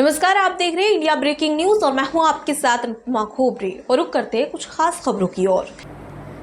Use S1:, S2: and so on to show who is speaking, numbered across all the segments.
S1: नमस्कार, आप देख रहे हैं इंडिया ब्रेकिंग न्यूज और मैं हूं आपके साथ अनुपमा खोबरे। और रुक करते हैं कुछ खास खबरों की ओर।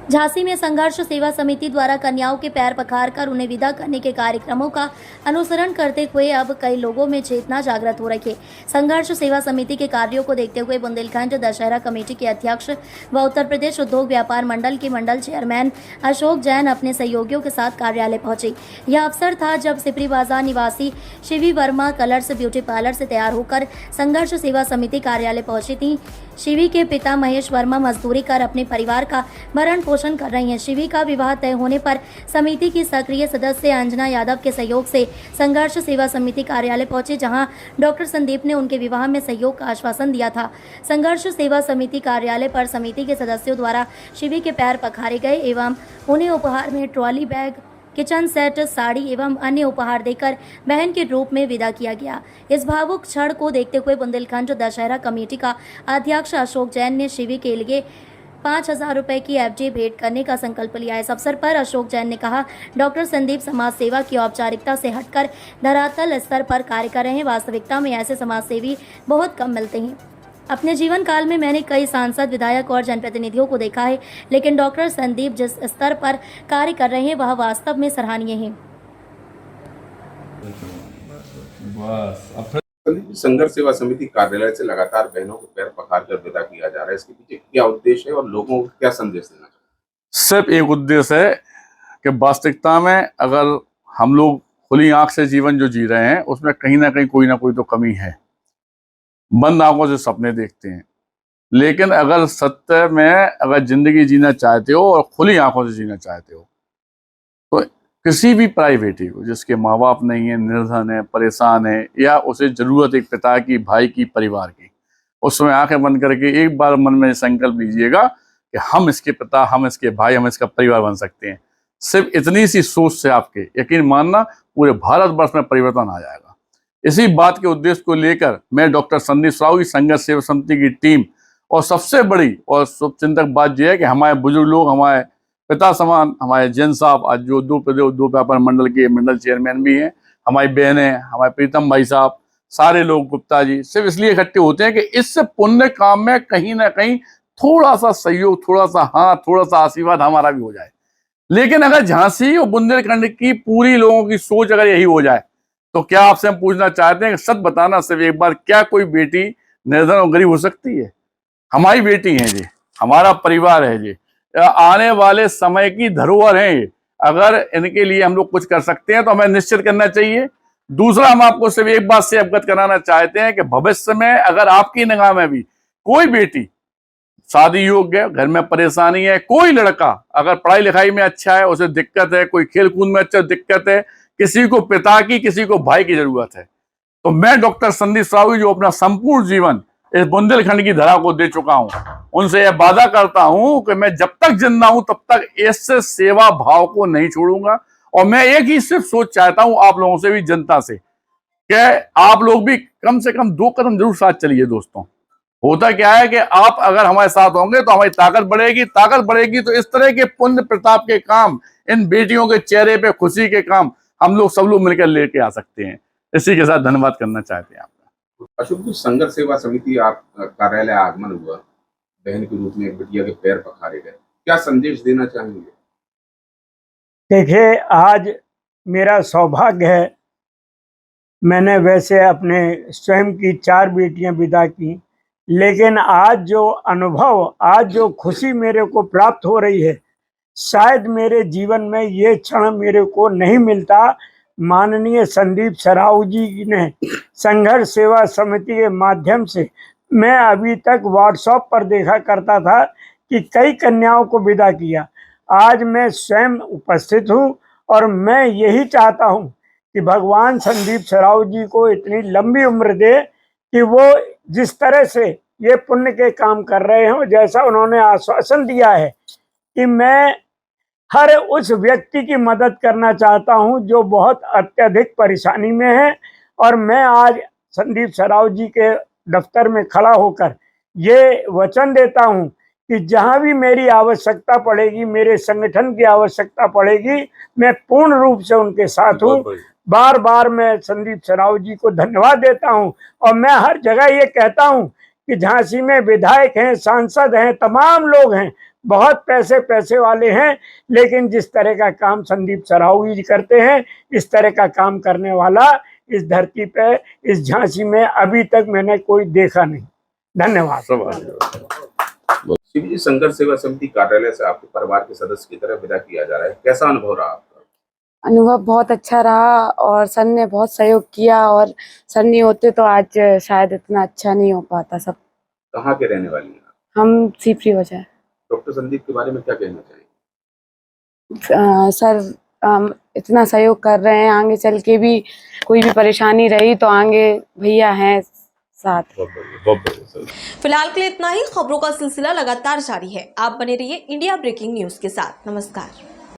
S2: झांसी में संघर्ष सेवा समिति द्वारा कन्याओं के पैर पखारकर उन्हें विदा करने के कार्यक्रमों का अनुसरण करते हुए अब कई लोगों में चेतना जागृत हो रही है। संघर्ष सेवा समिति के कार्यों को देखते हुए बुंदेलखंड दशहरा कमेटी के अध्यक्ष व उत्तर प्रदेश उद्योग व्यापार मंडल के मंडल चेयरमैन अशोक जैन अपने सहयोगियों के साथ कार्यालय पहुंचे। यह अवसर था जब सिपरी बाजार निवासी Shivi Verma colours beauty parlour से तैयार होकर संघर्ष सेवा समिति कार्यालय पहुंची थी। शिवी के पिता महेश वर्मा मजदूरी कर अपने परिवार का भरण पोषण कर रही हैं। शिवी का विवाह तय होने पर समिति की सक्रिय सदस्य अंजना यादव के सहयोग से संघर्ष सेवा समिति कार्यालय पहुंचे, जहां डॉक्टर संदीप ने उनके विवाह में सहयोग का आश्वासन दिया था। संघर्ष सेवा समिति कार्यालय पर समिति के सदस्यों द्वारा शिवी के पैर पखारे गए एवं उन्हें उपहार में trolley bag, kitchen set, sari एवं अन्य उपहार देकर बहन के रूप में विदा किया गया। इस भावुक क्षण को देखते हुए बुंदेलखंड दशहरा कमेटी का अध्यक्ष अशोक जैन ने शिवी के लिए 5,000 रुपए की एफडी भेंट करने का संकल्प लिया। इस अवसर पर अशोक जैन ने कहा, डॉक्टर संदीप समाज सेवा की औपचारिकता से हटकर धरातल स्तर पर कार्य कर रहे हैं। वास्तविकता में ऐसे समाज सेवी बहुत कम मिलते हैं। अपने जीवन काल में मैंने कई सांसद, विधायक और जनप्रतिनिधियों को देखा है, लेकिन डॉक्टर संदीप जिस स्तर पर कार्य कर रहे हैं वह वास्तव में सराहनीय है।
S3: संघर्ष सेवा समिति कार्यालय से लगातार बहनों के पैर पखार कर विदा किया जा रहा है, इसके पीछे क्या उद्देश्य है और लोगों को क्या संदेश देना चाहिए?
S4: सिर्फ एक उद्देश्य है कि वास्तविकता में अगर हम लोग खुली आंख से जीवन जो जी रहे हैं उसमें कहीं ना कहीं कोई ना कोई तो कमी है। बंद आंखों से सपने देखते हैं, लेकिन अगर सत्य में अगर जिंदगी जीना चाहते हो और खुली आंखों से जीना चाहते हो तो किसी भी प्राइवेटी को जिसके माँ बाप नहीं है, निर्धन है, परेशान है, या उसे जरूरत एक पिता की, भाई की, परिवार की, उस समय आंखें बंद करके एक बार मन में संकल्प लीजिएगा कि हम इसके पिता, हम इसके भाई, हम इसका परिवार बन सकते हैं। सिर्फ इतनी सी सोच से आपके यकीन मानना पूरे भारतवर्ष में परिवर्तन आ जाएगा। इसी बात के उद्देश्य को लेकर मैं डॉक्टर संदीप साहू की संघर्ष सेवा समिति की टीम और सबसे बड़ी और शुभचिंतक बात यह है कि हमारे बुजुर्ग लोग, हमारे पिता समान हमारे जैन साहब आज जो दो व्यापार मंडल के मंडल चेयरमैन भी हैं, हमारी बहनें, हमारे प्रीतम भाई साहब, सारे लोग गुप्ता जी सिर्फ इसलिए इकट्ठे होते हैं कि इस पुण्य काम में कहीं ना कहीं थोड़ा सा सहयोग, थोड़ा सा हाथ, थोड़ा सा आशीर्वाद हमारा भी हो जाए। लेकिन अगर झांसी और बुंदेलखंड की पूरी लोगों की सोच अगर यही हो जाए तो क्या आपसे हम पूछना चाहते हैं कि सच बताना सिर्फ एक बार, क्या कोई बेटी निर्धन और गरीब हो सकती है? हमारी बेटी है जी, हमारा परिवार है जी, आने वाले समय की धरोहर है ये। अगर इनके लिए हम लोग कुछ कर सकते हैं तो हमें निश्चित करना चाहिए। दूसरा, हम आपको सिर्फ एक बात से अवगत कराना चाहते हैं कि भविष्य में अगर आपकी निगाह में भी कोई बेटी शादी योग्य, घर में परेशानी है, कोई लड़का अगर पढ़ाई लिखाई में अच्छा है, उसे दिक्कत है, कोई खेल कूद में अच्छा दिक्कत है, किसी को पिता की, किसी को भाई की जरूरत है, तो मैं डॉक्टर संदीप साहू जो अपना संपूर्ण जीवन इस बुंदेलखंड की धरा को दे चुका हूं, उनसे यह वादा करता हूं कि मैं जब तक जिंदा हूं तब तक इस सेवा भाव को नहीं छोड़ूंगा। और मैं एक ही सिर्फ सोच चाहता हूं आप लोगों से भी, जनता से, कि आप लोग भी कम से कम 2 कदम जरूर साथ चलिए। दोस्तों, होता क्या है कि आप अगर हमारे साथ होंगे तो हमारी ताकत बढ़ेगी तो इस तरह के पुण्य प्रताप के काम, इन बेटियों के चेहरे पे खुशी के काम हम लोग सब लोग मिलकर लेके आ सकते हैं। इसी के साथ धन्यवाद करना चाहते हैं आपका।
S3: अशोक जी, संघर्ष सेवा समिति आप कार्यालय आगमन हुआ, बहन के रूप में एक बिटिया के पैर पखारे गए, क्या संदेश देना चाहेंगे?
S5: देखिए, आज मेरा सौभाग्य है, मैंने वैसे अपने स्वयं की 4 बेटियां विदा की, लेकिन आज जो अनुभव, आज जो खुशी मेरे को प्राप्त हो रही है, शायद मेरे जीवन में ये क्षण मेरे को नहीं मिलता। माननीय संदीप सराऊ जी ने संघर्ष सेवा समिति के माध्यम से, मैं अभी तक व्हाट्सएप पर देखा करता था कि कई कन्याओं को विदा किया। आज मैं स्वयं उपस्थित हूँ और मैं यही चाहता हूँ कि भगवान संदीप सराऊ जी को इतनी लंबी उम्र दे कि वो जिस तरह से ये पुण्य के काम कर रहे हो, जैसा उन्होंने आश्वासन दिया है कि मैं हर उस व्यक्ति की मदद करना चाहता हूं जो बहुत अत्यधिक परेशानी में है। और मैं आज संदीप सराऊ जी के दफ्तर में खड़ा होकर ये वचन देता हूं कि जहां भी मेरी आवश्यकता पड़ेगी, मेरे संगठन की आवश्यकता पड़ेगी, मैं पूर्ण रूप से उनके साथ हूं। बार बार मैं संदीप सराव जी को धन्यवाद देता हूं। और मैं हर जगह ये कहता हूं कि झांसी में विधायक हैं, सांसद हैं, तमाम लोग हैं, बहुत पैसे वाले हैं, लेकिन जिस तरह का काम संदीप सराव जी करते हैं, इस तरह का काम करने वाला इस धरती पे, इस झांसी में अभी तक मैंने कोई देखा नहीं। धन्यवाद।
S3: शिव जी, संघर्ष सेवा समिति कार्यालय से आपके परिवार के सदस्य की तरह विदा किया जा रहा है, कैसा अनुभव रहा आपका?
S6: अनुभव बहुत अच्छा रहा और सर ने बहुत सहयोग किया, और सर नहीं होते तो आज शायद इतना अच्छा नहीं हो पाता सब।
S3: कहाँ के रहने वाली हैं?
S6: हम सीपरी वजह।
S3: डॉक्टर संदीप के बारे में क्या कहना चाहिए?
S6: सर इतना सहयोग कर रहे हैं, आगे चल के भी कोई भी परेशानी रही तो आगे भैया हैं साथ।
S3: बहुत बढ़िया।
S1: फिलहाल के लिए इतना ही। खबरों का सिलसिला लगातार जारी है। आप बने रहिए इंडिया ब्रेकिंग न्यूज के साथ। नमस्कार।